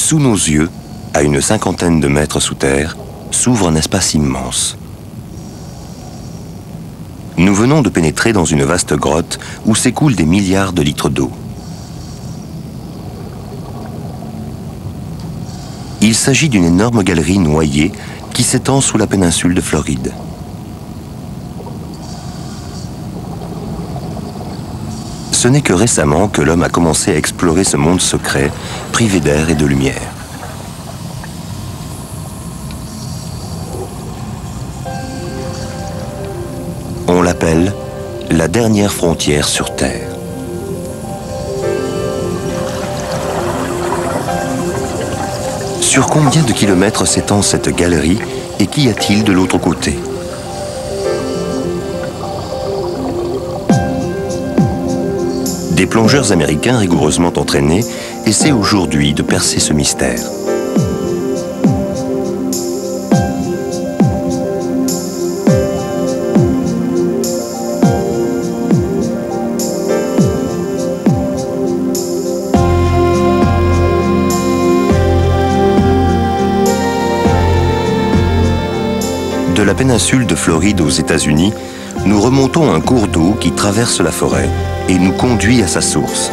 Sous nos yeux, à une cinquantaine de mètres sous terre, s'ouvre un espace immense. Nous venons de pénétrer dans une vaste grotte où s'écoulent des milliards de litres d'eau. Il s'agit d'une énorme galerie noyée qui s'étend sous la péninsule de Floride. Ce n'est que récemment que l'homme a commencé à explorer ce monde secret, privé d'air et de lumière. On l'appelle la dernière frontière sur Terre. Sur combien de kilomètres s'étend cette galerie et qu'y a-t-il de l'autre côté? Des plongeurs américains rigoureusement entraînés essaient aujourd'hui de percer ce mystère. De la péninsule de Floride aux États-Unis, nous remontons un cours d'eau qui traverse la forêt et nous conduit à sa source.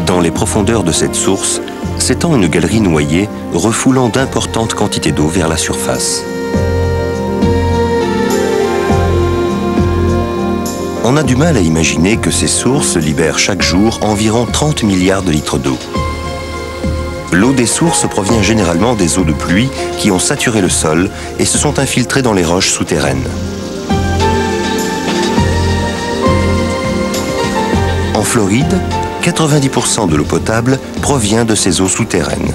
Dans les profondeurs de cette source, s'étend une galerie noyée refoulant d'importantes quantités d'eau vers la surface. On a du mal à imaginer que ces sources libèrent chaque jour environ 30 milliards de litres d'eau. L'eau des sources provient généralement des eaux de pluie qui ont saturé le sol et se sont infiltrées dans les roches souterraines. En Floride, 90% de l'eau potable provient de ces eaux souterraines.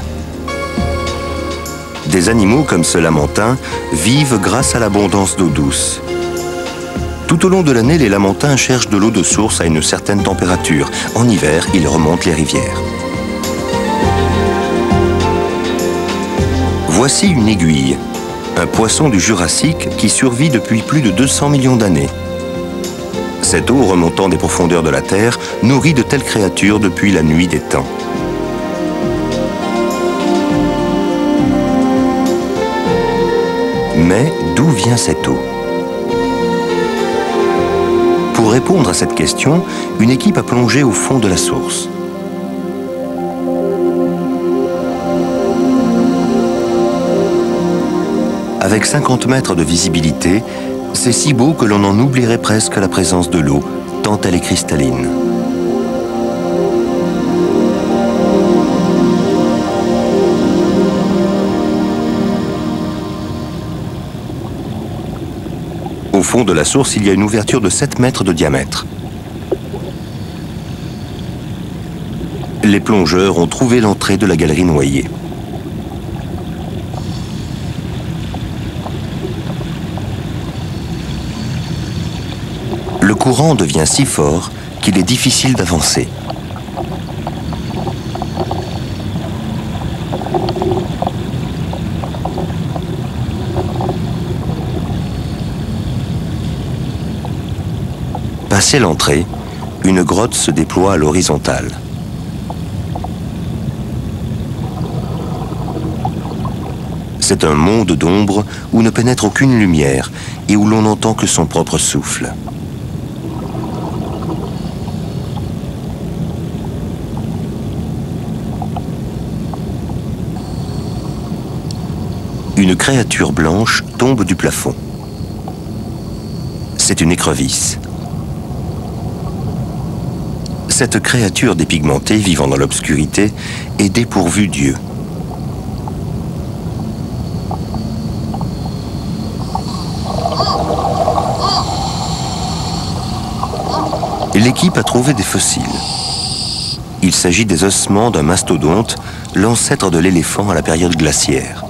Des animaux comme ce lamantin vivent grâce à l'abondance d'eau douce. Tout au long de l'année, les lamantins cherchent de l'eau de source à une certaine température. En hiver, ils remontent les rivières. Voici une aiguille, un poisson du Jurassique qui survit depuis plus de 200 millions d'années. Cette eau remontant des profondeurs de la Terre nourrit de telles créatures depuis la nuit des temps. Mais d'où vient cette eau ? Pour répondre à cette question, une équipe a plongé au fond de la source. Avec 50 mètres de visibilité, c'est si beau que l'on en oublierait presque la présence de l'eau, tant elle est cristalline. Au fond de la source, il y a une ouverture de 7 mètres de diamètre. Les plongeurs ont trouvé l'entrée de la galerie noyée. Le courant devient si fort qu'il est difficile d'avancer. Passé l'entrée, une grotte se déploie à l'horizontale. C'est un monde d'ombre où ne pénètre aucune lumière et où l'on n'entend que son propre souffle. Une créature blanche tombe du plafond. C'est une écrevisse. Cette créature dépigmentée vivant dans l'obscurité est dépourvue d'yeux. L'équipe a trouvé des fossiles. Il s'agit des ossements d'un mastodonte, l'ancêtre de l'éléphant à la période glaciaire.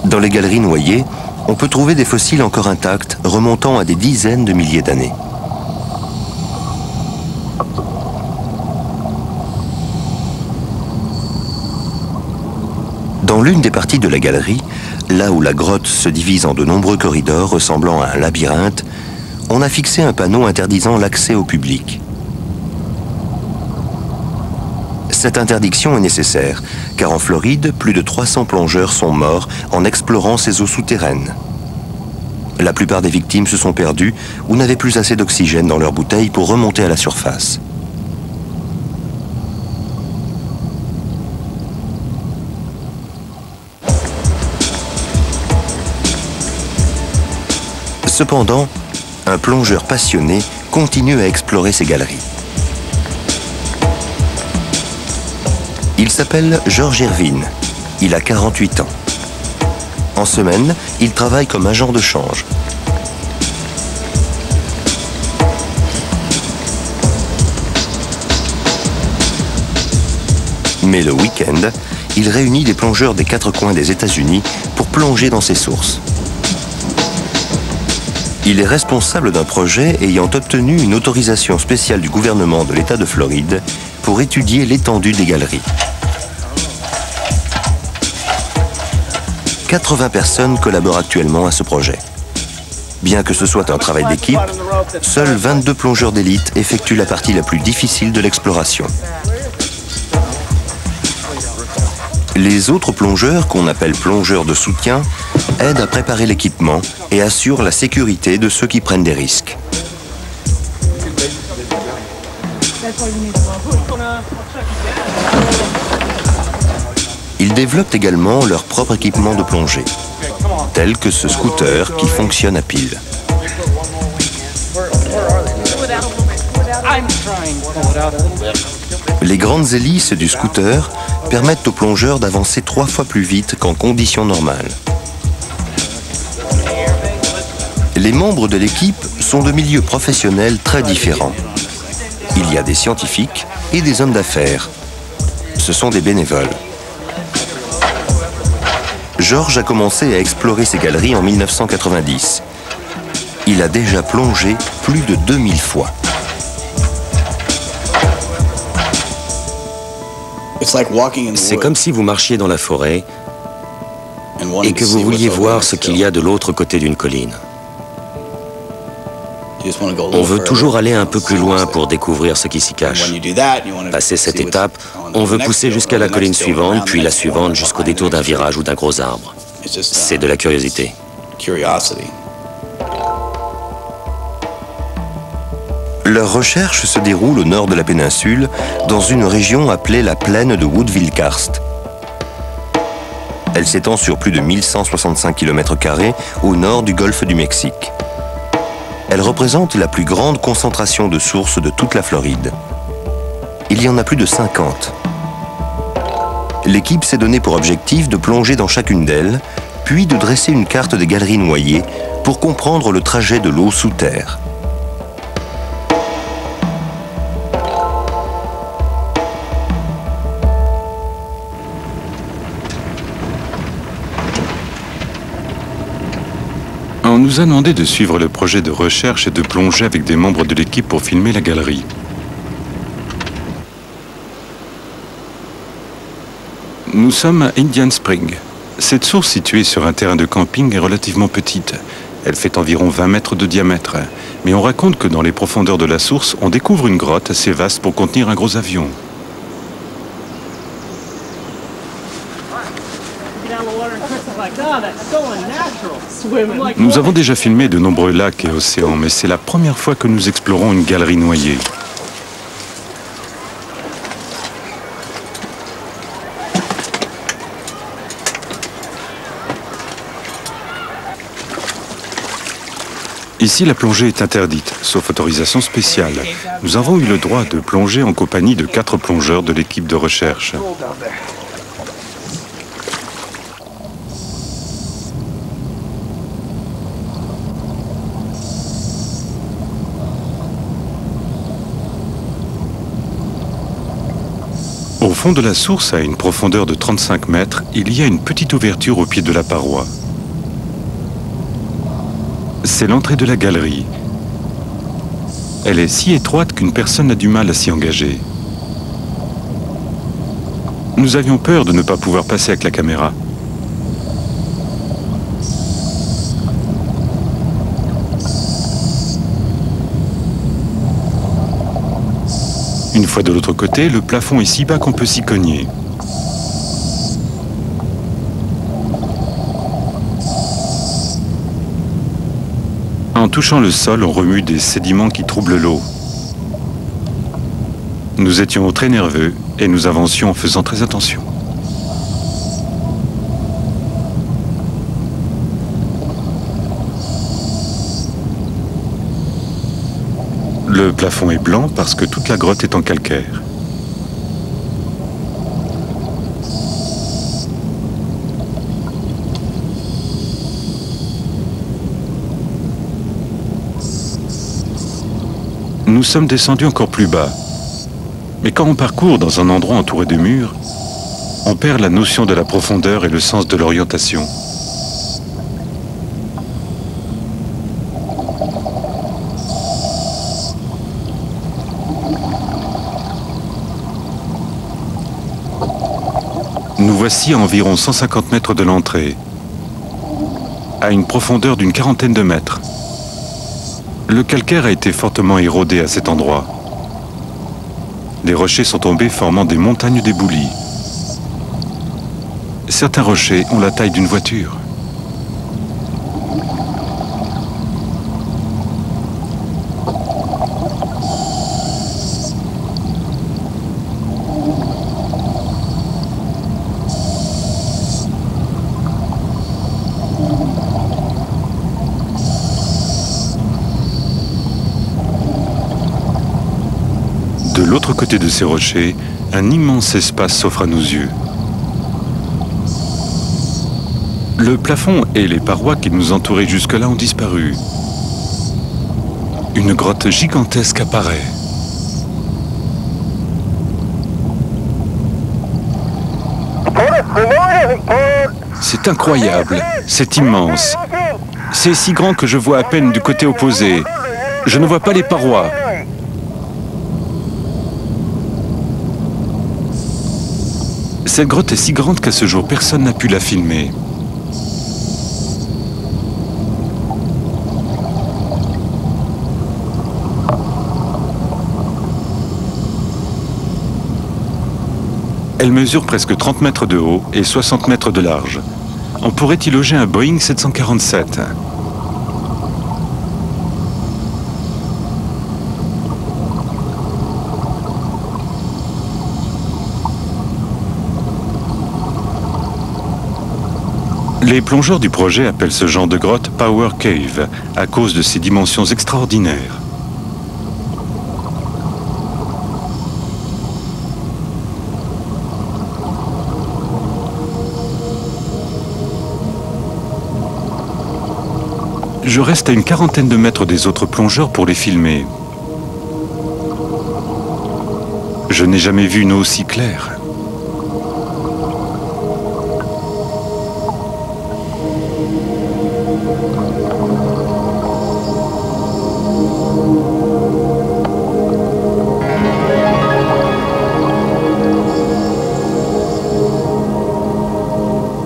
Dans les galeries noyées, on peut trouver des fossiles encore intacts, remontant à des dizaines de milliers d'années. Dans l'une des parties de la galerie, là où la grotte se divise en de nombreux corridors ressemblant à un labyrinthe, on a fixé un panneau interdisant l'accès au public. Cette interdiction est nécessaire, car en Floride, plus de 300 plongeurs sont morts en explorant ces eaux souterraines. La plupart des victimes se sont perdues ou n'avaient plus assez d'oxygène dans leurs bouteilles pour remonter à la surface. Cependant, un plongeur passionné continue à explorer ces galeries. Il s'appelle George Irvine. Il a 48 ans. En semaine, il travaille comme agent de change. Mais le week-end, il réunit des plongeurs des 4 coins des États-Unis pour plonger dans ces sources. Il est responsable d'un projet ayant obtenu une autorisation spéciale du gouvernement de l'État de Floride pour étudier l'étendue des galeries. 80 personnes collaborent actuellement à ce projet. Bien que ce soit un travail d'équipe, seuls 22 plongeurs d'élite effectuent la partie la plus difficile de l'exploration. Les autres plongeurs, qu'on appelle plongeurs de soutien, aident à préparer l'équipement et assurent la sécurité de ceux qui prennent des risques. Ils développent également leur propre équipement de plongée, tel que ce scooter qui fonctionne à pile. Les grandes hélices du scooter permettent aux plongeurs d'avancer 3 fois plus vite qu'en conditions normales. Les membres de l'équipe sont de milieux professionnels très différents. Il y a des scientifiques et des hommes d'affaires. Ce sont des bénévoles. George a commencé à explorer ces galeries en 1990. Il a déjà plongé plus de 2000 fois. C'est comme si vous marchiez dans la forêt et que vous vouliez voir ce qu'il y a de l'autre côté d'une colline. On veut toujours aller un peu plus loin pour découvrir ce qui s'y cache. Passé cette étape, on veut pousser jusqu'à la colline suivante, puis la suivante jusqu'au détour d'un virage ou d'un gros arbre. C'est de la curiosité. Leurs recherches se déroulent au nord de la péninsule, dans une région appelée la plaine de Woodville-Karst. Elle s'étend sur plus de 1165 km² au nord du golfe du Mexique. Elle représente la plus grande concentration de sources de toute la Floride. Il y en a plus de 50. L'équipe s'est donné pour objectif de plonger dans chacune d'elles, puis de dresser une carte des galeries noyées pour comprendre le trajet de l'eau sous terre. On nous a demandé de suivre le projet de recherche et de plonger avec des membres de l'équipe pour filmer la galerie. Nous sommes à Indian Spring. Cette source située sur un terrain de camping est relativement petite. Elle fait environ 20 mètres de diamètre. Mais on raconte que dans les profondeurs de la source, on découvre une grotte assez vaste pour contenir un gros avion. Nous avons déjà filmé de nombreux lacs et océans, mais c'est la première fois que nous explorons une galerie noyée. Ici, la plongée est interdite, sauf autorisation spéciale. Nous avons eu le droit de plonger en compagnie de 4 plongeurs de l'équipe de recherche. Au fond de la source, à une profondeur de 35 mètres, il y a une petite ouverture au pied de la paroi. C'est l'entrée de la galerie. Elle est si étroite qu'une personne a du mal à s'y engager. Nous avions peur de ne pas pouvoir passer avec la caméra. fois de l'autre côté, le plafond est si bas qu'on peut s'y cogner. En touchant le sol, on remue des sédiments qui troublent l'eau. Nous étions très nerveux et nous avancions en faisant très attention. Le plafond est blanc parce que toute la grotte est en calcaire. Nous sommes descendus encore plus bas. Mais quand on parcourt dans un endroit entouré de murs, on perd la notion de la profondeur et le sens de l'orientation. Nous voici à environ 150 mètres de l'entrée, à une profondeur d'une quarantaine de mètres. Le calcaire a été fortement érodé à cet endroit. Des rochers sont tombés formant des montagnes d'éboulis. Certains rochers ont la taille d'une voiture. De l'autre côté de ces rochers, un immense espace s'offre à nos yeux. Le plafond et les parois qui nous entouraient jusque-là ont disparu. Une grotte gigantesque apparaît. C'est incroyable, c'est immense. C'est si grand que je vois à peine du côté opposé. Je ne vois pas les parois. Cette grotte est si grande qu'à ce jour, personne n'a pu la filmer. Elle mesure presque 30 mètres de haut et 60 mètres de large. On pourrait y loger un Boeing 747. Les plongeurs du projet appellent ce genre de grotte Power Cave à cause de ses dimensions extraordinaires. Je reste à une quarantaine de mètres des autres plongeurs pour les filmer. Je n'ai jamais vu une eau aussi claire.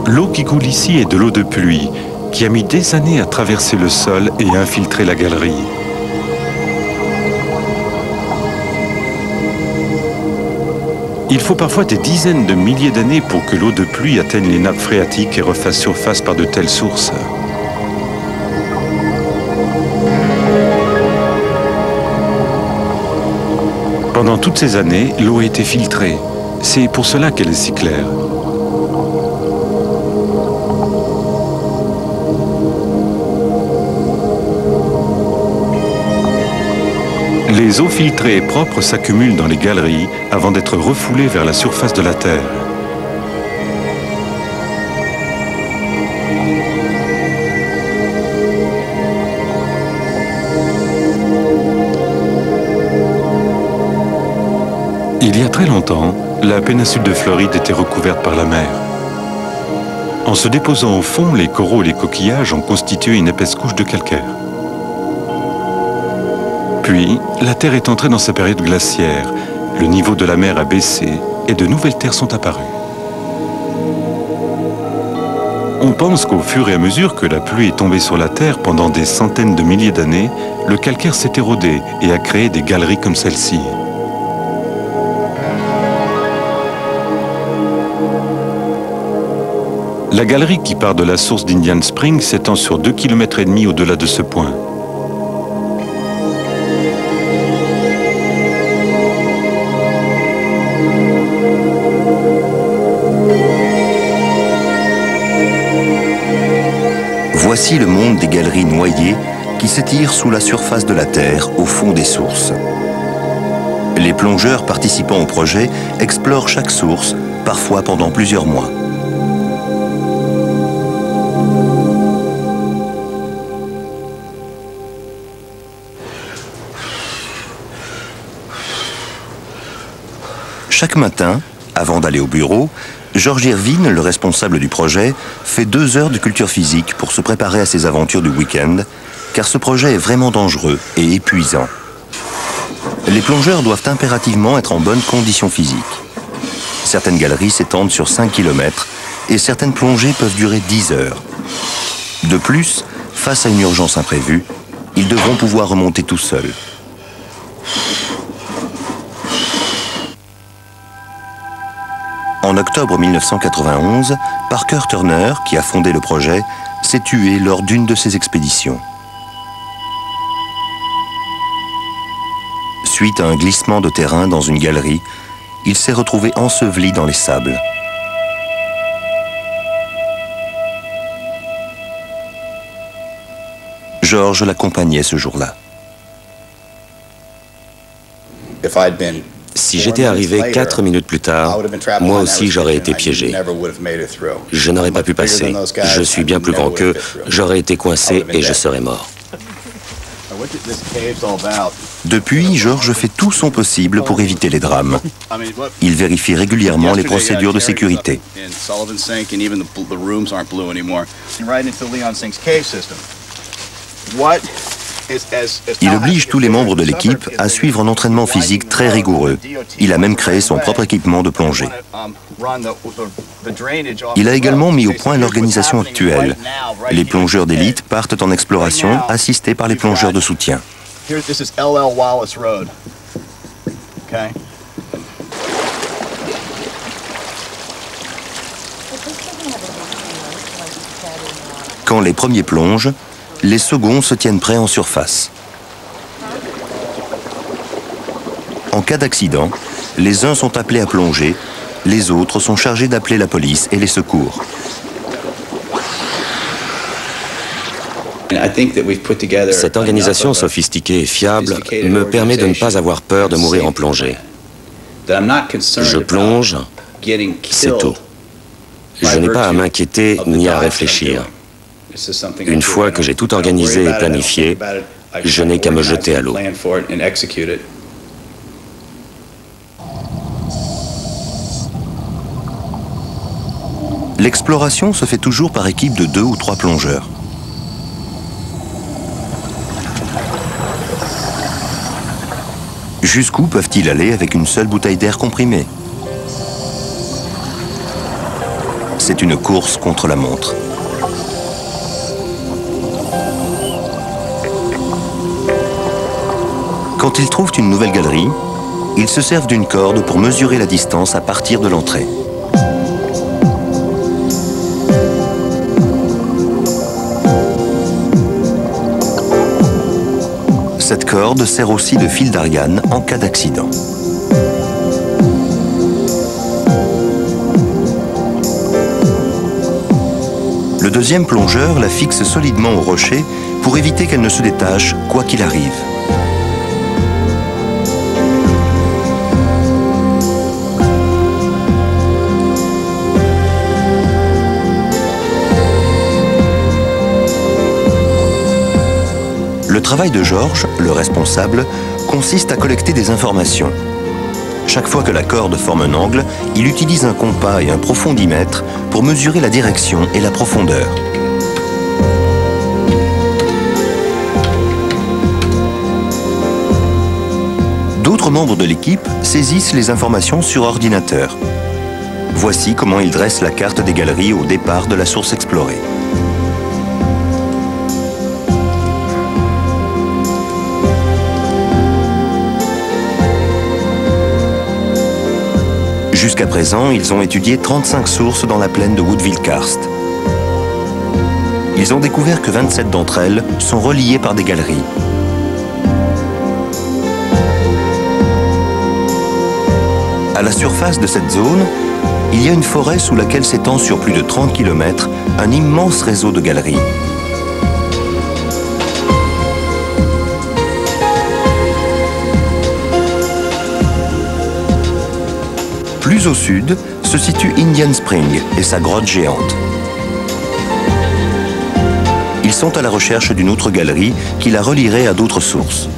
L'eau qui coule ici est de l'eau de pluie, qui a mis des années à traverser le sol et à infiltrer la galerie. Il faut parfois des dizaines de milliers d'années pour que l'eau de pluie atteigne les nappes phréatiques et refasse surface par de telles sources. Pendant toutes ces années, l'eau a été filtrée. C'est pour cela qu'elle est si claire. Les eaux filtrées et propres s'accumulent dans les galeries avant d'être refoulées vers la surface de la Terre. Il y a très longtemps, la péninsule de Floride était recouverte par la mer. En se déposant au fond, les coraux et les coquillages ont constitué une épaisse couche de calcaire. Puis, la Terre est entrée dans sa période glaciaire, le niveau de la mer a baissé et de nouvelles terres sont apparues. On pense qu'au fur et à mesure que la pluie est tombée sur la Terre pendant des centaines de milliers d'années, le calcaire s'est érodé et a créé des galeries comme celle-ci. La galerie qui part de la source d'Indian Spring s'étend sur 2,5 km au-delà de ce point. Voici le monde des galeries noyées qui s'étirent sous la surface de la Terre, au fond des sources. Les plongeurs participant au projet explorent chaque source, parfois pendant plusieurs mois. Chaque matin, avant d'aller au bureau, George Irvine, le responsable du projet, fait 2 heures de culture physique pour se préparer à ses aventures du week-end, car ce projet est vraiment dangereux et épuisant. Les plongeurs doivent impérativement être en bonne condition physique. Certaines galeries s'étendent sur 5 km et certaines plongées peuvent durer 10 heures. De plus, face à une urgence imprévue, ils devront pouvoir remonter tout seuls. En octobre 1991, Parker Turner, qui a fondé le projet, s'est tué lors d'une de ces expéditions. Suite à un glissement de terrain dans une galerie, il s'est retrouvé enseveli dans les sables. George l'accompagnait ce jour-là. Si j'étais arrivé 4 minutes plus tard, moi aussi j'aurais été piégé. Je n'aurais pas pu passer. Je suis bien plus grand qu'eux, j'aurais été coincé et je serais mort. Depuis, George fait tout son possible pour éviter les drames. Il vérifie régulièrement les procédures de sécurité. Il oblige tous les membres de l'équipe à suivre un entraînement physique très rigoureux. Il a même créé son propre équipement de plongée. Il a également mis au point l'organisation actuelle. Les plongeurs d'élite partent en exploration, assistés par les plongeurs de soutien. Quand les premiers plongent, les seconds se tiennent prêts en surface. En cas d'accident, les uns sont appelés à plonger, les autres sont chargés d'appeler la police et les secours. Cette organisation sophistiquée et fiable me permet de ne pas avoir peur de mourir en plongée. Je plonge, c'est tout. Je n'ai pas à m'inquiéter ni à réfléchir. Une fois que j'ai tout organisé et planifié, je n'ai qu'à me jeter à l'eau. L'exploration se fait toujours par équipe de 2 ou 3 plongeurs. Jusqu'où peuvent-ils aller avec une seule bouteille d'air comprimé? C'est une course contre la montre. Quand ils trouvent une nouvelle galerie, ils se servent d'une corde pour mesurer la distance à partir de l'entrée. Cette corde sert aussi de fil d'Ariane en cas d'accident. Le deuxième plongeur la fixe solidement au rocher pour éviter qu'elle ne se détache quoi qu'il arrive. Le travail de George, le responsable, consiste à collecter des informations. Chaque fois que la corde forme un angle, il utilise un compas et un profondimètre pour mesurer la direction et la profondeur. D'autres membres de l'équipe saisissent les informations sur ordinateur. Voici comment ils dressent la carte des galeries au départ de la source explorée. Jusqu'à présent, ils ont étudié 35 sources dans la plaine de Woodville Karst. Ils ont découvert que 27 d'entre elles sont reliées par des galeries. À la surface de cette zone, il y a une forêt sous laquelle s'étend sur plus de 30 km un immense réseau de galeries. Plus au sud se situe Indian Spring et sa grotte géante. Ils sont à la recherche d'une autre galerie qui la relierait à d'autres sources.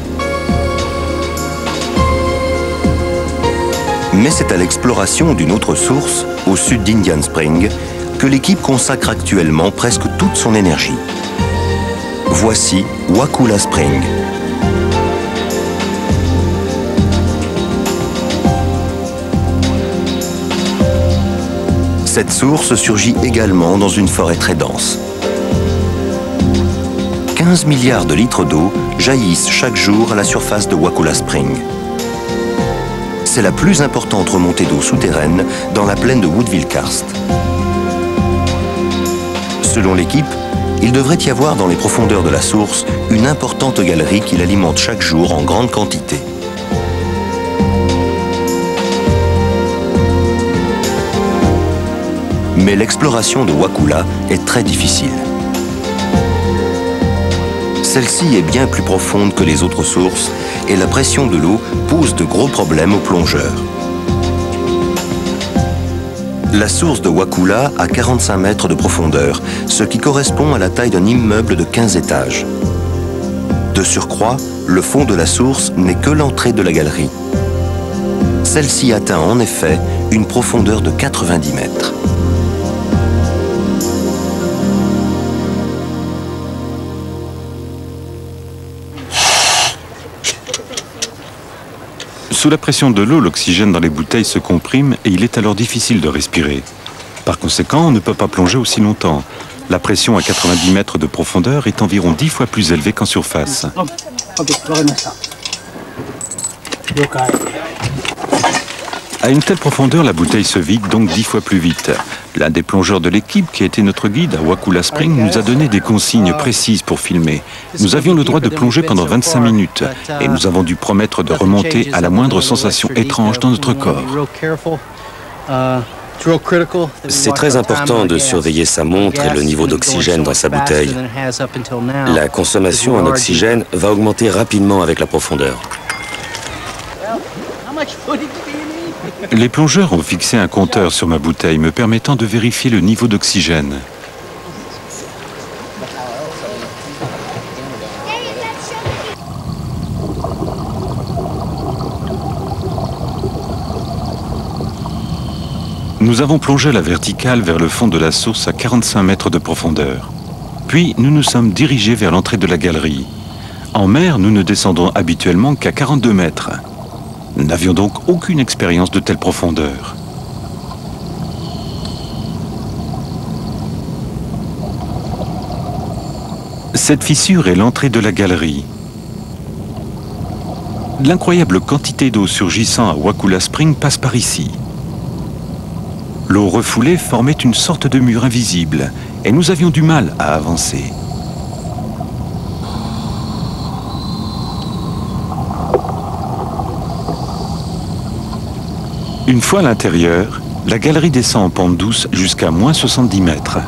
Mais c'est à l'exploration d'une autre source, au sud d'Indian Spring, que l'équipe consacre actuellement presque toute son énergie. Voici Wakulla Spring. Cette source surgit également dans une forêt très dense. 15 milliards de litres d'eau jaillissent chaque jour à la surface de Wakulla Spring. C'est la plus importante remontée d'eau souterraine dans la plaine de Woodville Karst. Selon l'équipe, il devrait y avoir dans les profondeurs de la source une importante galerie qui l'alimente chaque jour en grande quantité. Mais l'exploration de Wakulla est très difficile. Celle-ci est bien plus profonde que les autres sources et la pression de l'eau pose de gros problèmes aux plongeurs. La source de Wakulla a 45 mètres de profondeur, ce qui correspond à la taille d'un immeuble de 15 étages. De surcroît, le fond de la source n'est que l'entrée de la galerie. Celle-ci atteint en effet une profondeur de 90 mètres. Sous la pression de l'eau, l'oxygène dans les bouteilles se comprime et il est alors difficile de respirer. Par conséquent, on ne peut pas plonger aussi longtemps. La pression à 90 mètres de profondeur est environ 10 fois plus élevée qu'en surface. À une telle profondeur, la bouteille se vide donc 10 fois plus vite. L'un des plongeurs de l'équipe, qui a été notre guide à Wakulla Spring, nous a donné des consignes précises pour filmer. Nous avions le droit de plonger pendant 25 minutes et nous avons dû promettre de remonter à la moindre sensation étrange dans notre corps. C'est très important de surveiller sa montre et le niveau d'oxygène dans sa bouteille. La consommation en oxygène va augmenter rapidement avec la profondeur. Les plongeurs ont fixé un compteur sur ma bouteille me permettant de vérifier le niveau d'oxygène. Nous avons plongé à la verticale vers le fond de la source à 45 mètres de profondeur. Puis nous nous sommes dirigés vers l'entrée de la galerie. En mer, nous ne descendons habituellement qu'à 42 mètres. Nous n'avions donc aucune expérience de telle profondeur. Cette fissure est l'entrée de la galerie. L'incroyable quantité d'eau surgissant à Wakulla Spring passe par ici. L'eau refoulée formait une sorte de mur invisible et nous avions du mal à avancer. Une fois à l'intérieur, la galerie descend en pente douce jusqu'à moins 70 mètres.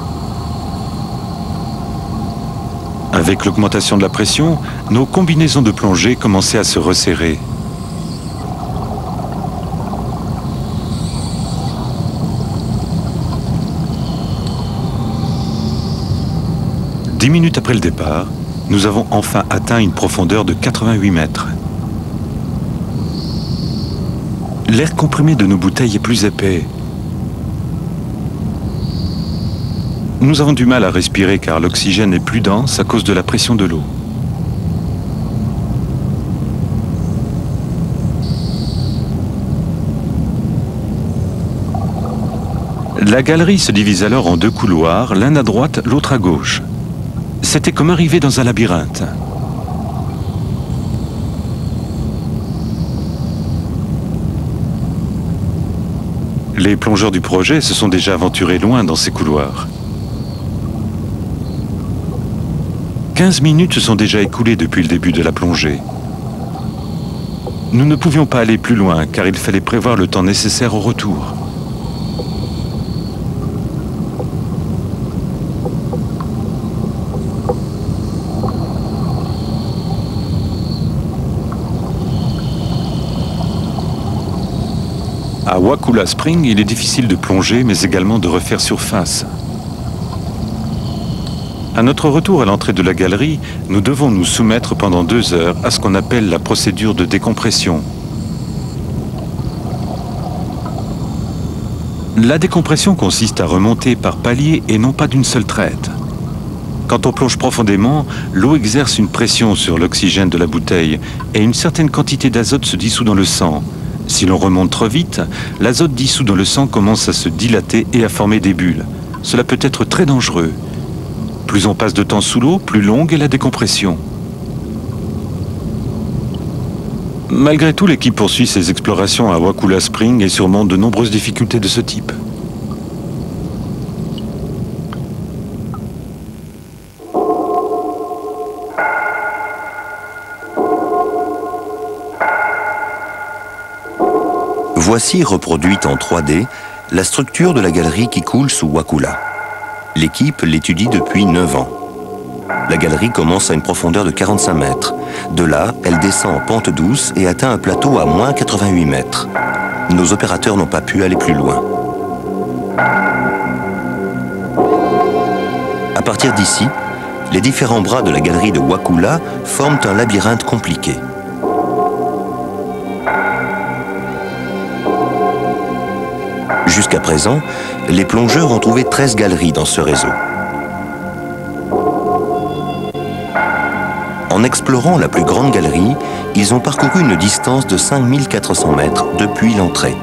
Avec l'augmentation de la pression, nos combinaisons de plongée commençaient à se resserrer. Dix minutes après le départ, nous avons enfin atteint une profondeur de 88 mètres. L'air comprimé de nos bouteilles est plus épais. Nous avons du mal à respirer car l'oxygène est plus dense à cause de la pression de l'eau. La galerie se divise alors en deux couloirs, l'un à droite, l'autre à gauche. C'était comme arriver dans un labyrinthe. Les plongeurs du projet se sont déjà aventurés loin dans ces couloirs. 15 minutes se sont déjà écoulées depuis le début de la plongée. Nous ne pouvions pas aller plus loin car il fallait prévoir le temps nécessaire au retour. À Wakulla Spring, il est difficile de plonger, mais également de refaire surface. À notre retour à l'entrée de la galerie, nous devons nous soumettre pendant 2 heures à ce qu'on appelle la procédure de décompression. La décompression consiste à remonter par paliers et non pas d'une seule traite. Quand on plonge profondément, l'eau exerce une pression sur l'oxygène de la bouteille et une certaine quantité d'azote se dissout dans le sang. Si l'on remonte trop vite, l'azote dissous dans le sang commence à se dilater et à former des bulles. Cela peut être très dangereux. Plus on passe de temps sous l'eau, plus longue est la décompression. Malgré tout, l'équipe poursuit ses explorations à Wakulla Spring et surmonte de nombreuses difficultés de ce type. Voici reproduite en 3D la structure de la galerie qui coule sous Wakulla. L'équipe l'étudie depuis 9 ans. La galerie commence à une profondeur de 45 mètres. De là, elle descend en pente douce et atteint un plateau à moins 88 mètres. Nos opérateurs n'ont pas pu aller plus loin. À partir d'ici, les différents bras de la galerie de Wakulla forment un labyrinthe compliqué. Jusqu'à présent, les plongeurs ont trouvé 13 galeries dans ce réseau. En explorant la plus grande galerie, ils ont parcouru une distance de 5400 mètres depuis l'entrée.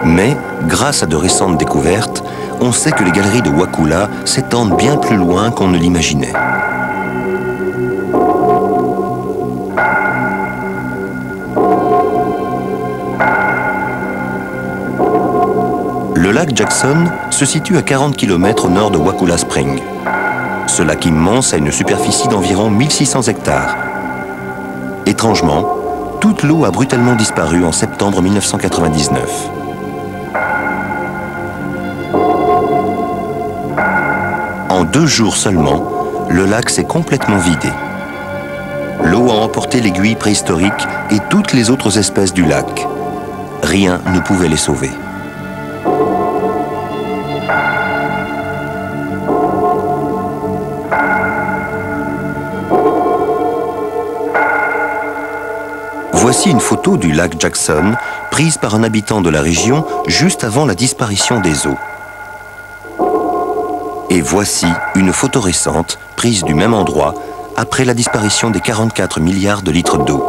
Mais, grâce à de récentes découvertes, on sait que les galeries de Wakulla s'étendent bien plus loin qu'on ne l'imaginait. Le lac Jackson se situe à 40 km au nord de Wakulla Spring. Ce lac immense a une superficie d'environ 1600 hectares. Étrangement, toute l'eau a brutalement disparu en septembre 1999. En 2 jours seulement, le lac s'est complètement vidé. L'eau a emporté l'aiguille préhistorique et toutes les autres espèces du lac. Rien ne pouvait les sauver. Voici une photo du lac Jackson prise par un habitant de la région juste avant la disparition des eaux. Et voici une photo récente, prise du même endroit, après la disparition des 44 milliards de litres d'eau.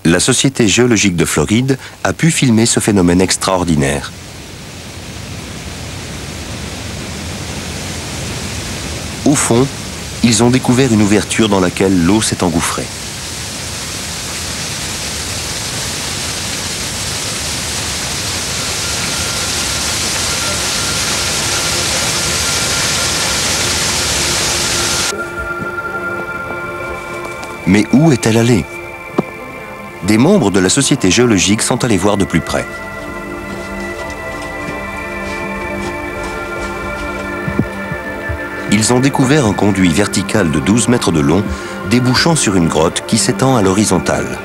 La Société géologique de Floride a pu filmer ce phénomène extraordinaire. Au fond, ils ont découvert une ouverture dans laquelle l'eau s'est engouffrée. Mais où est-elle allée? Des membres de la Société géologique sont allés voir de plus près. Ils ont découvert un conduit vertical de 12 mètres de long débouchant sur une grotte qui s'étend à l'horizontale.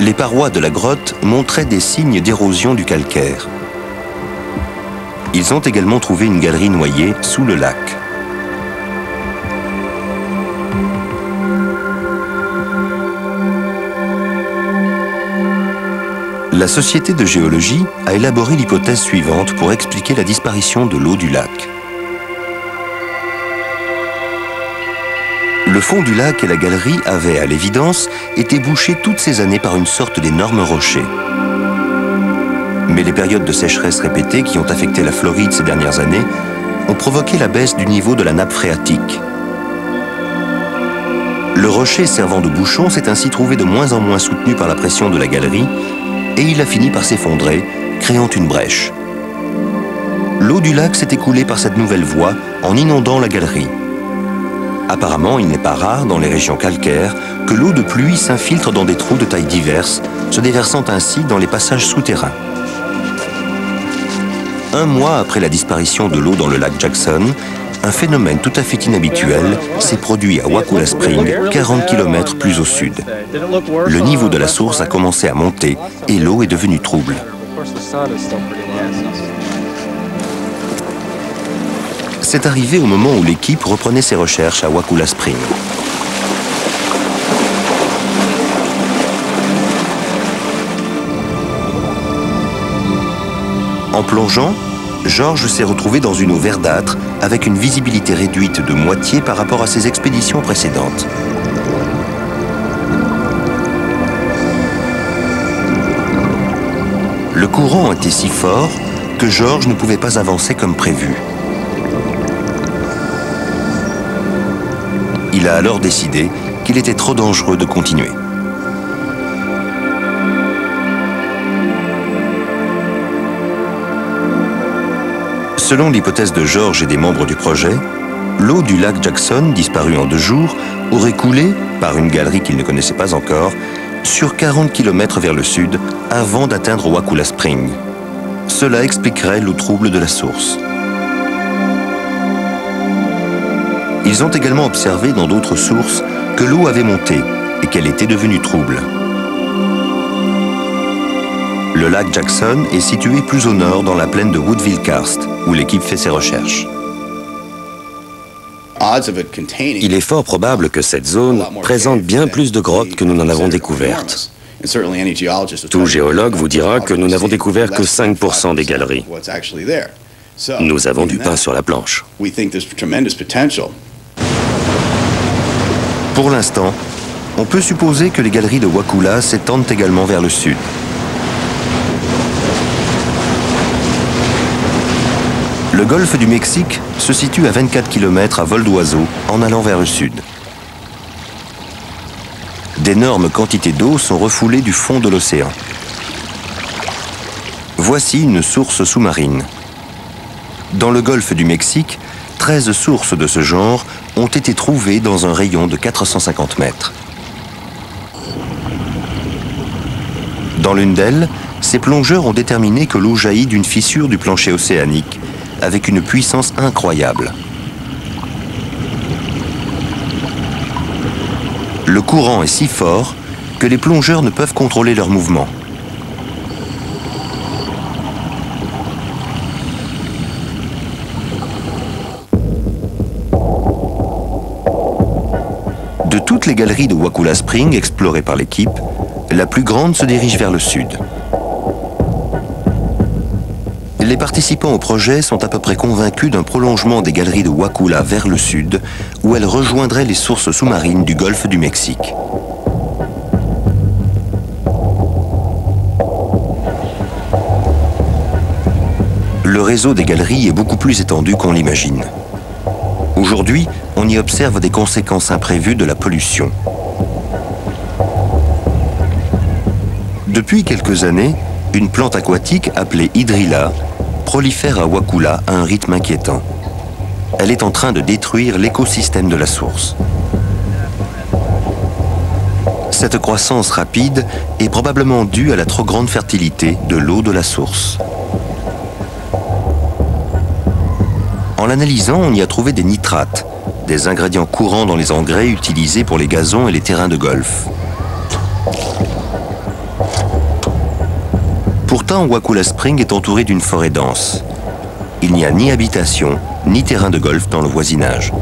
Les parois de la grotte montraient des signes d'érosion du calcaire. Ils ont également trouvé une galerie noyée sous le lac. La Société de géologie a élaboré l'hypothèse suivante pour expliquer la disparition de l'eau du lac. Le fond du lac et la galerie avaient, à l'évidence, été bouchés toutes ces années par une sorte d'énorme rocher. Mais les périodes de sécheresse répétées qui ont affecté la Floride ces dernières années ont provoqué la baisse du niveau de la nappe phréatique. Le rocher servant de bouchon s'est ainsi trouvé de moins en moins soutenu par la pression de la galerie et il a fini par s'effondrer, créant une brèche. L'eau du lac s'est écoulée par cette nouvelle voie en inondant la galerie. Apparemment, il n'est pas rare dans les régions calcaires que l'eau de pluie s'infiltre dans des trous de tailles diverses, se déversant ainsi dans les passages souterrains. Un mois après la disparition de l'eau dans le lac Jackson, un phénomène tout à fait inhabituel s'est produit à Wakulla Springs, 40 km plus au sud. Le niveau de la source a commencé à monter et l'eau est devenue trouble. C'est arrivé au moment où l'équipe reprenait ses recherches à Wakulla Springs. En plongeant, George s'est retrouvé dans une eau verdâtre avec une visibilité réduite de moitié par rapport à ses expéditions précédentes. Le courant était si fort que George ne pouvait pas avancer comme prévu. Il a alors décidé qu'il était trop dangereux de continuer. Selon l'hypothèse de George et des membres du projet, l'eau du lac Jackson, disparue en 2 jours, aurait coulé, par une galerie qu'ils ne connaissaient pas encore, sur 40 km vers le sud avant d'atteindre Wakulla Springs. Cela expliquerait l'eau trouble de la source. Ils ont également observé dans d'autres sources que l'eau avait monté et qu'elle était devenue trouble. Le lac Jackson est situé plus au nord dans la plaine de Woodville-Karst, où l'équipe fait ses recherches. Il est fort probable que cette zone présente bien plus de grottes que nous n'en avons découvertes. Tout géologue vous dira que nous n'avons découvert que 5% des galeries. Nous avons du pain sur la planche. Pour l'instant, on peut supposer que les galeries de Wakulla s'étendent également vers le sud. Le golfe du Mexique se situe à 24 km à vol d'oiseau en allant vers le sud. D'énormes quantités d'eau sont refoulées du fond de l'océan. Voici une source sous-marine. Dans le golfe du Mexique, 13 sources de ce genre ont été trouvées dans un rayon de 450 mètres. Dans l'une d'elles, ces plongeurs ont déterminé que l'eau jaillit d'une fissure du plancher océanique avec une puissance incroyable. Le courant est si fort que les plongeurs ne peuvent contrôler leur mouvement. De toutes les galeries de Wakulla Springs explorées par l'équipe, la plus grande se dirige vers le sud. Les participants au projet sont à peu près convaincus d'un prolongement des galeries de Wakulla vers le sud, où elles rejoindraient les sources sous-marines du golfe du Mexique. Le réseau des galeries est beaucoup plus étendu qu'on l'imagine. Aujourd'hui, on y observe des conséquences imprévues de la pollution. Depuis quelques années, une plante aquatique appelée hydrilla prolifère à Wakulla à un rythme inquiétant. Elle est en train de détruire l'écosystème de la source. Cette croissance rapide est probablement due à la trop grande fertilité de l'eau de la source. En l'analysant, on y a trouvé des nitrates, des ingrédients courants dans les engrais utilisés pour les gazons et les terrains de golf. Pourtant, Wakulla Springs est entouré d'une forêt dense. Il n'y a ni habitation, ni terrain de golf dans le voisinage.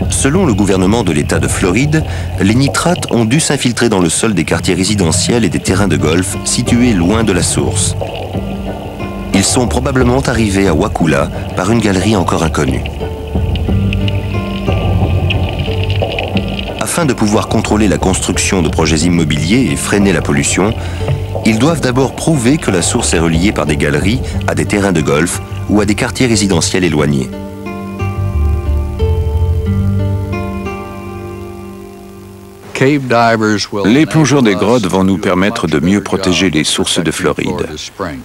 Selon le gouvernement de l'État de Floride, les nitrates ont dû s'infiltrer dans le sol des quartiers résidentiels et des terrains de golf situés loin de la source. Ils sont probablement arrivés à Wakulla par une galerie encore inconnue. Afin de pouvoir contrôler la construction de projets immobiliers et freiner la pollution, ils doivent d'abord prouver que la source est reliée par des galeries à des terrains de golf ou à des quartiers résidentiels éloignés. Les plongeurs des grottes vont nous permettre de mieux protéger les sources de Floride,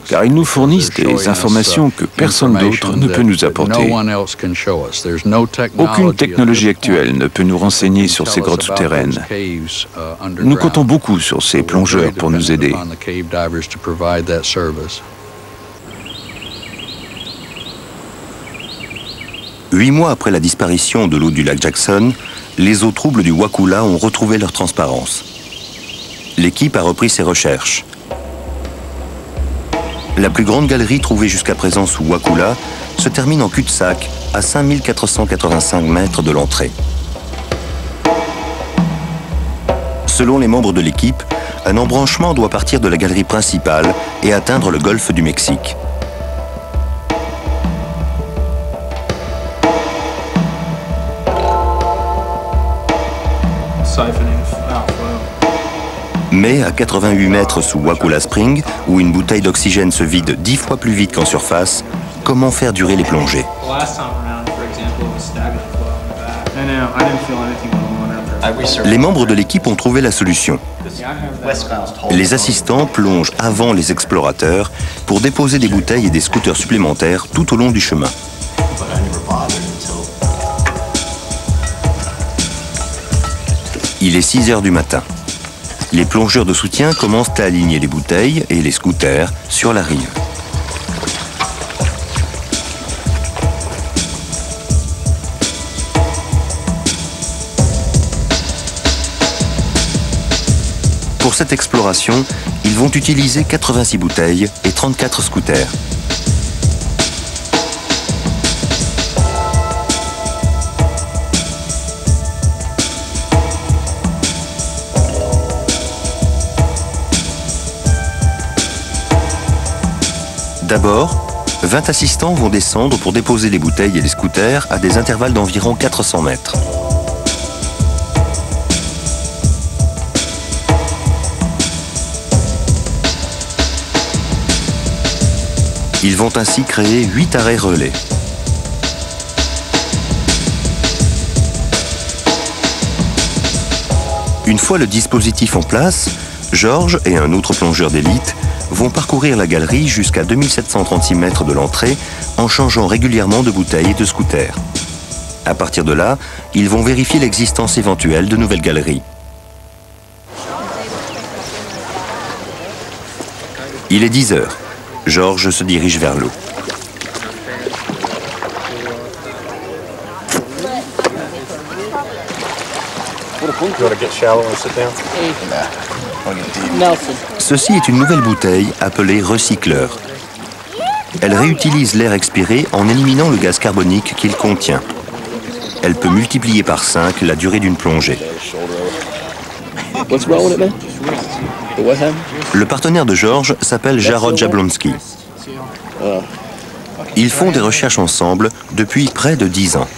car ils nous fournissent des informations que personne d'autre ne peut nous apporter. Aucune technologie actuelle ne peut nous renseigner sur ces grottes souterraines. Nous comptons beaucoup sur ces plongeurs pour nous aider. 8 mois après la disparition de l'eau du lac Jackson, les eaux troubles du Wakulla ont retrouvé leur transparence. L'équipe a repris ses recherches. La plus grande galerie trouvée jusqu'à présent sous Wakulla se termine en cul-de-sac à 5485 mètres de l'entrée. Selon les membres de l'équipe, un embranchement doit partir de la galerie principale et atteindre le golfe du Mexique. Mais à 88 mètres sous Wakulla Spring, où une bouteille d'oxygène se vide 10 fois plus vite qu'en surface, comment faire durer les plongées? Les membres de l'équipe ont trouvé la solution. Les assistants plongent avant les explorateurs pour déposer des bouteilles et des scooters supplémentaires tout au long du chemin. Il est 6 heures du matin. Les plongeurs de soutien commencent à aligner les bouteilles et les scooters sur la rive. Pour cette exploration, ils vont utiliser 86 bouteilles et 34 scooters. D'abord, 20 assistants vont descendre pour déposer les bouteilles et les scooters à des intervalles d'environ 400 mètres. Ils vont ainsi créer 8 arrêts relais. Une fois le dispositif en place, Georges et un autre plongeur d'élite vont parcourir la galerie jusqu'à 2736 mètres de l'entrée en changeant régulièrement de bouteilles et de scooters. À partir de là, ils vont vérifier l'existence éventuelle de nouvelles galeries. Il est 10 heures. Georges se dirige vers l'eau. Ceci est une nouvelle bouteille appelée recycleur. Elle réutilise l'air expiré en éliminant le gaz carbonique qu'il contient. Elle peut multiplier par 5 la durée d'une plongée. Le partenaire de Georges s'appelle Jarod Jablonski. Ils font des recherches ensemble depuis près de 10 ans.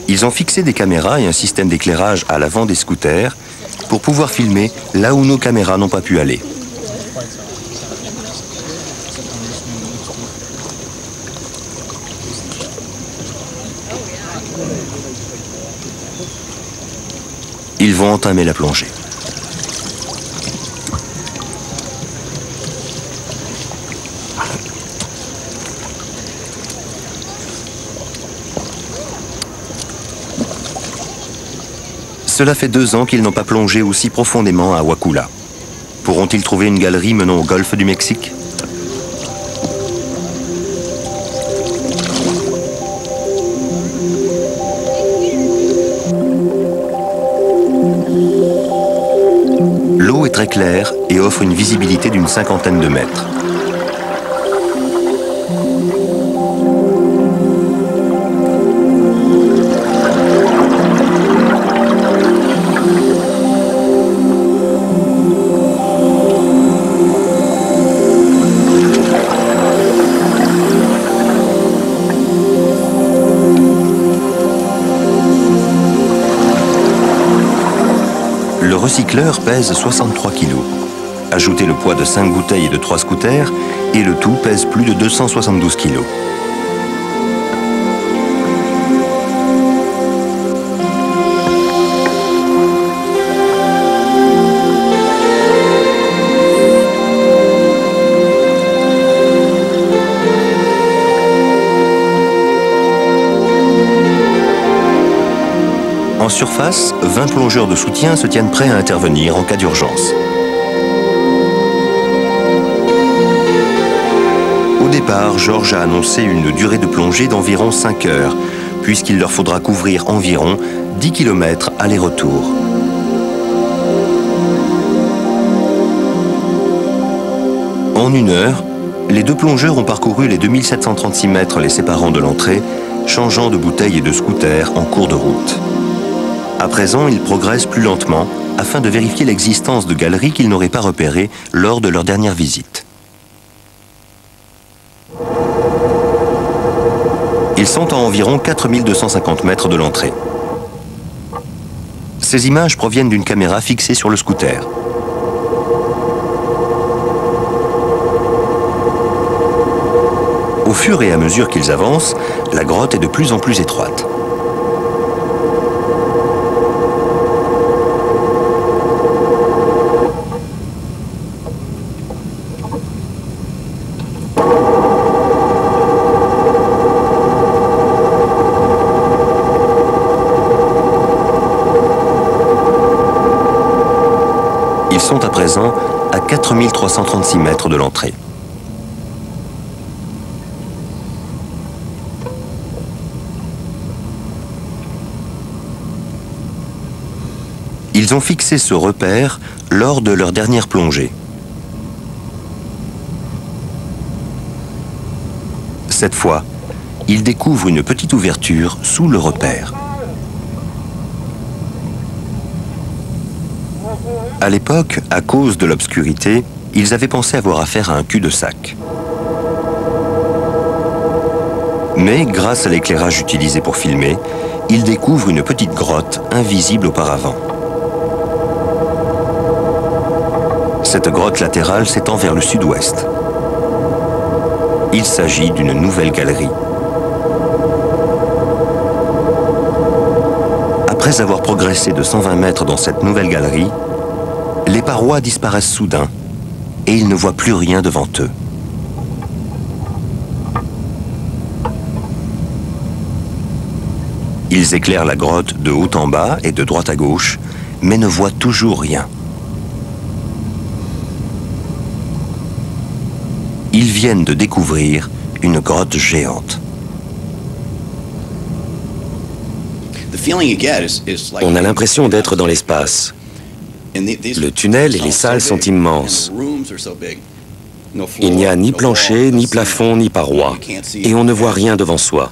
Ils ont fixé des caméras et un système d'éclairage à l'avant des scooters pour pouvoir filmer là où nos caméras n'ont pas pu aller. Ils vont entamer la plongée. Cela fait 2 ans qu'ils n'ont pas plongé aussi profondément à Wakulla. Pourront-ils trouver une galerie menant au golfe du Mexique? L'eau est très claire et offre une visibilité d'une 50aine de mètres. Le recycleur pèse 63 kg. Ajoutez le poids de 5 bouteilles et de 3 scooters, et le tout pèse plus de 272 kg. En surface, 20 plongeurs de soutien se tiennent prêts à intervenir en cas d'urgence. Au départ, George a annoncé une durée de plongée d'environ 5 heures, puisqu'il leur faudra couvrir environ 10 km aller-retour. En 1 heure, les deux plongeurs ont parcouru les 2736 mètres les séparant de l'entrée, changeant de bouteilles et de scooter en cours de route. À présent, ils progressent plus lentement afin de vérifier l'existence de galeries qu'ils n'auraient pas repérées lors de leur dernière visite. Ils sont à environ 4250 mètres de l'entrée. Ces images proviennent d'une caméra fixée sur le scooter. Au fur et à mesure qu'ils avancent, la grotte est de plus en plus étroite. Ils sont à présent à 4336 mètres de l'entrée. Ils ont fixé ce repère lors de leur dernière plongée. Cette fois, ils découvrent une petite ouverture sous le repère. À l'époque, à cause de l'obscurité, ils avaient pensé avoir affaire à un cul-de-sac. Mais grâce à l'éclairage utilisé pour filmer, ils découvrent une petite grotte invisible auparavant. Cette grotte latérale s'étend vers le sud-ouest. Il s'agit d'une nouvelle galerie. Après avoir progressé de 120 mètres dans cette nouvelle galerie, les parois disparaissent soudain et ils ne voient plus rien devant eux. Ils éclairent la grotte de haut en bas et de droite à gauche, mais ne voient toujours rien. Ils viennent de découvrir une grotte géante. On a l'impression d'être dans l'espace. Le tunnel et les salles sont immenses. Il n'y a ni plancher, ni plafond, ni paroi. Et on ne voit rien devant soi.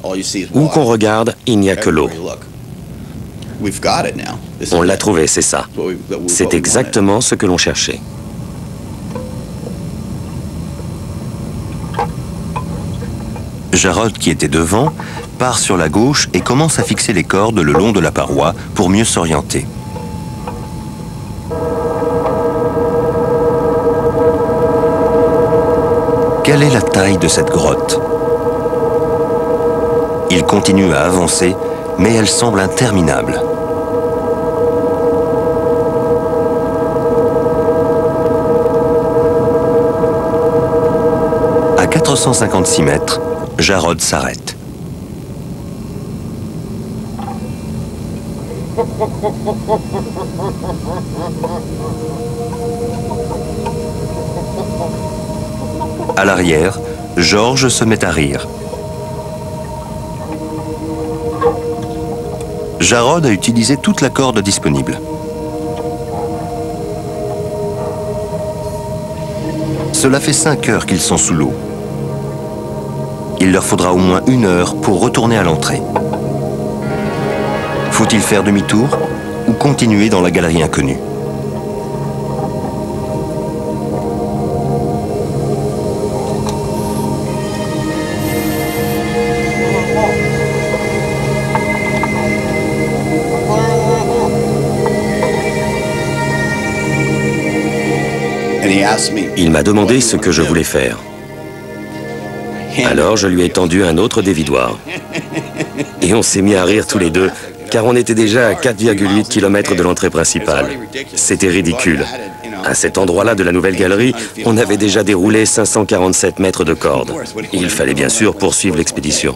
Où qu'on regarde, il n'y a que l'eau. On l'a trouvé, c'est ça. C'est exactement ce que l'on cherchait. Jarod, qui était devant, part sur la gauche et commence à fixer les cordes le long de la paroi pour mieux s'orienter. Quelle est la taille de cette grotte? Il continue à avancer, mais elle semble interminable. À 456 mètres, Jarod s'arrête. À l'arrière, George se met à rire. Jarod a utilisé toute la corde disponible. Cela fait 5 heures qu'ils sont sous l'eau. Il leur faudra au moins 1 heure pour retourner à l'entrée. Faut-il faire demi-tour ou continuer dans la galerie inconnue? Il m'a demandé ce que je voulais faire. Alors je lui ai tendu un autre dévidoir. Et on s'est mis à rire tous les deux, car on était déjà à 4,8 km de l'entrée principale. C'était ridicule. À cet endroit-là de la nouvelle galerie, on avait déjà déroulé 547 mètres de corde. Il fallait bien sûr poursuivre l'expédition.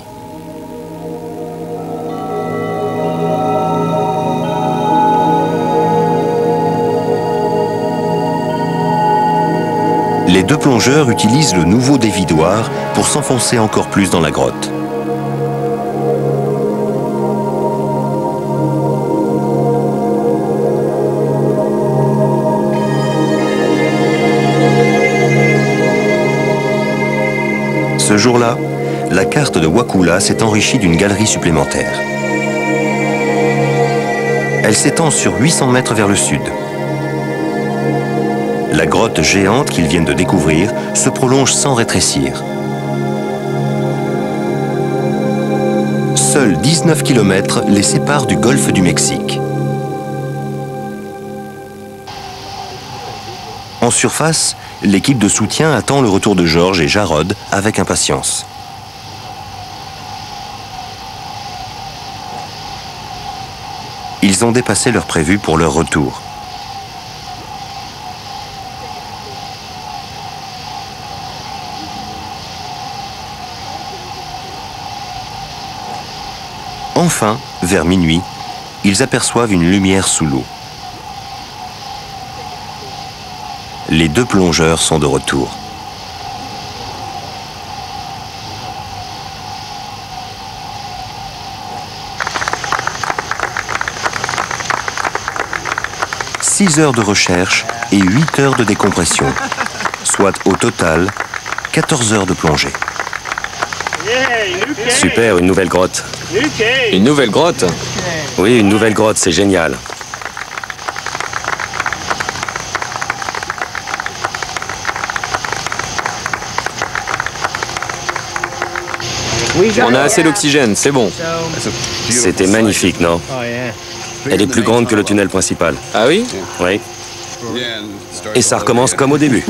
Les deux plongeurs utilisent le nouveau dévidoir pour s'enfoncer encore plus dans la grotte. Ce jour-là, la carte de Wakula s'est enrichie d'une galerie supplémentaire. Elle s'étend sur 800 mètres vers le sud. La grotte géante qu'ils viennent de découvrir se prolonge sans rétrécir. Seuls 19 km les séparent du golfe du Mexique. En surface, l'équipe de soutien attend le retour de George et Jarod avec impatience. Ils ont dépassé leur prévu pour leur retour. Enfin, vers minuit, ils aperçoivent une lumière sous l'eau. Les deux plongeurs sont de retour. « 6 heures de recherche et 8 heures de décompression, soit au total 14 heures de plongée. Super, une nouvelle grotte. Une nouvelle grotte? Oui, une nouvelle grotte, c'est génial. On a assez d'oxygène, c'est bon. C'était magnifique, non? Elle est plus grande que le tunnel principal. Ah oui? Oui. Et ça recommence comme au début.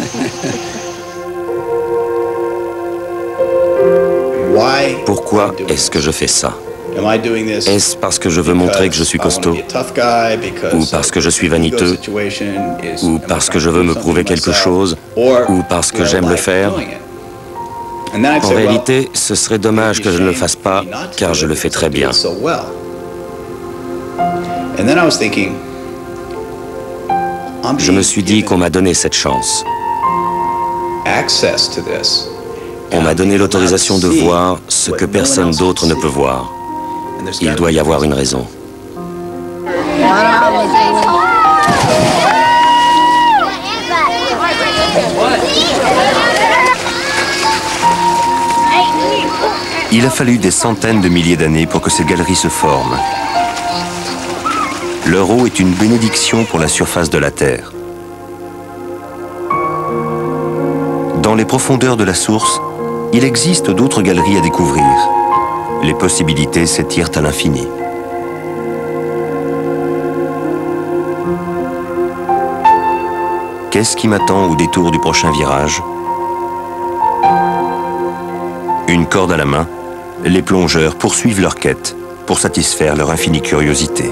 Pourquoi est-ce que je fais ça? Est-ce parce que je veux montrer que je suis costaud? Ou parce que je suis vaniteux? Ou parce que je veux me prouver quelque chose? Ou parce que j'aime le faire? En réalité, ce serait dommage que je ne le fasse pas, car je le fais très bien. Je me suis dit qu'on m'a donné cette chance. On m'a donné l'autorisation de voir ce que personne d'autre ne peut voir. Il doit y avoir une raison. Il a fallu des centaines de milliers d'années pour que ces galeries se forment. Leur eau est une bénédiction pour la surface de la Terre. Dans les profondeurs de la source, il existe d'autres galeries à découvrir. Les possibilités s'étirent à l'infini. Qu'est-ce qui m'attend au détour du prochain virage? Une corde à la main, les plongeurs poursuivent leur quête pour satisfaire leur infinie curiosité.